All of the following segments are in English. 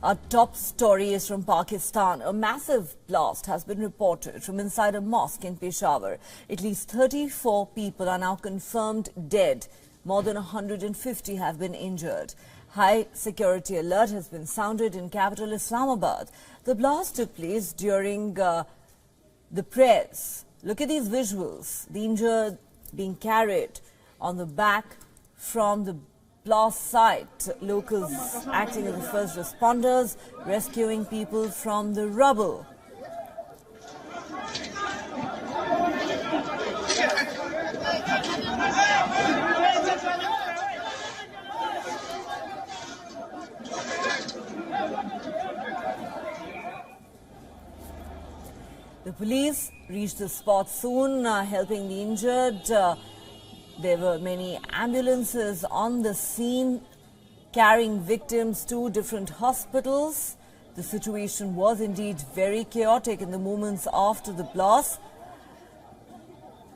Our top story is from Pakistan. A massive blast has been reported from inside a mosque in Peshawar. At least 34 people are now confirmed dead. More than 150 have been injured. High security alert has been sounded in capital Islamabad. The blast took place during the prayers. Look at these visuals. The injured being carried on the back from the blast site. Locals acting as the first responders, rescuing people from the rubble. The police reached the spot soon, helping the injured. There were many ambulances on the scene carrying victims to different hospitals. The situation was indeed very chaotic in the moments after the blast.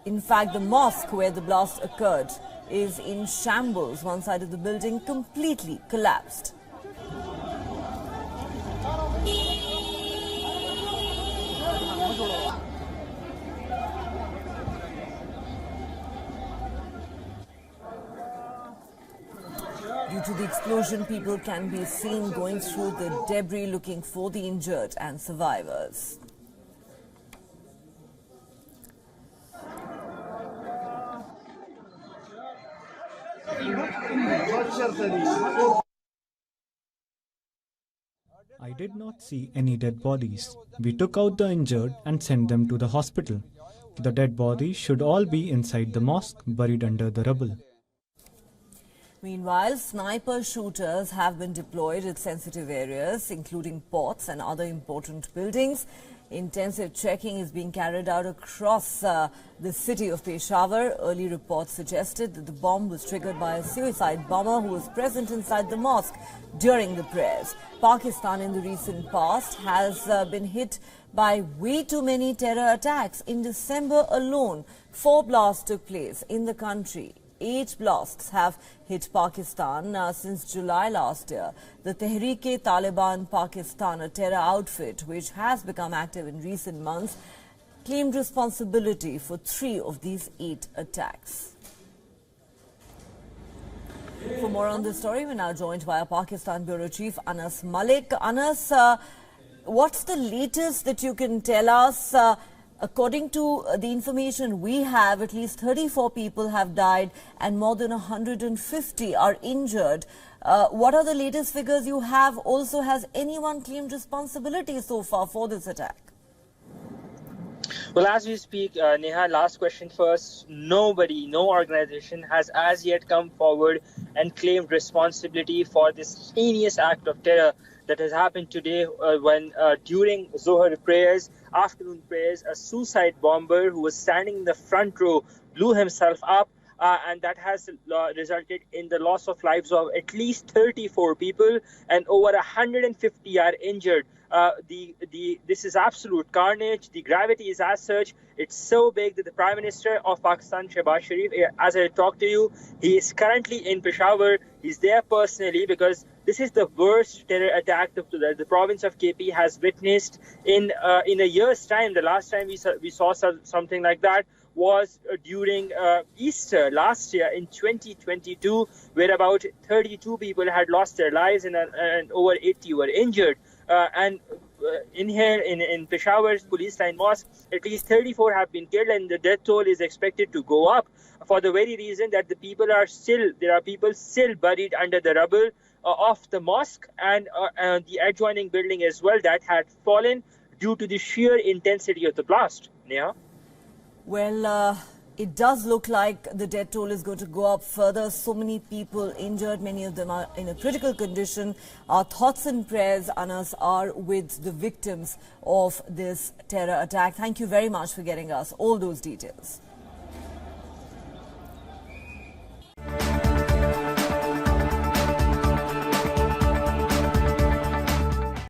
In fact, the mosque where the blast occurred is in shambles. One side of the building completely collapsed. Due to the explosion, people can be seen going through the debris looking for the injured and survivors. I did not see any dead bodies. We took out the injured and sent them to the hospital. The dead bodies should all be inside the mosque, buried under the rubble. Meanwhile, sniper shooters have been deployed at sensitive areas, including ports and other important buildings. Intensive checking is being carried out across the city of Peshawar. Early reports suggested that the bomb was triggered by a suicide bomber who was present inside the mosque during the prayers. Pakistan in the recent past has been hit by way too many terror attacks. In December alone, 4 blasts took place in the country. 8 blasts have hit Pakistan since July last year. The Tehreek-e-Taliban Pakistan, a terror outfit which has become active in recent months, claimed responsibility for 3 of these 8 attacks. For more on this story, we're now joined by our Pakistan Bureau Chief Anas Malik. Anas, what's the latest that you can tell us? According to the information we have, at least 34 people have died and more than 150 are injured. What are the latest figures you have? Also, has anyone claimed responsibility so far for this attack? Well, as we speak, Neha, last question first. Nobody, no organization has as yet come forward and claimed responsibility for this heinous act of terror that has happened today when during Zohar prayers, afternoon prayers, a suicide bomber who was standing in the front row blew himself up, and that has resulted in the loss of lives of at least 34 people and over 150 are injured. This is absolute carnage. The gravity is as such. It's so big that the Prime Minister of Pakistan, Shehbaz Sharif, as I talk to you, he is currently in Peshawar. He's there personally because this is the worst terror attack that the province of KP has witnessed in a year's time. The last time we saw something like that was during Easter last year in 2022, where about 32 people had lost their lives and over 80 were injured. In Peshawar's police line mosque, at least 34 have been killed, and the death toll is expected to go up for the very reason that there are people still buried under the rubble of the mosque and the adjoining building as well that had fallen due to the sheer intensity of the blast. Neha? Well, it does look like the death toll is going to go up further. So many people injured, many of them are in a critical condition. Our thoughts and prayers, Anas, are with the victims of this terror attack. Thank you very much for getting us all those details.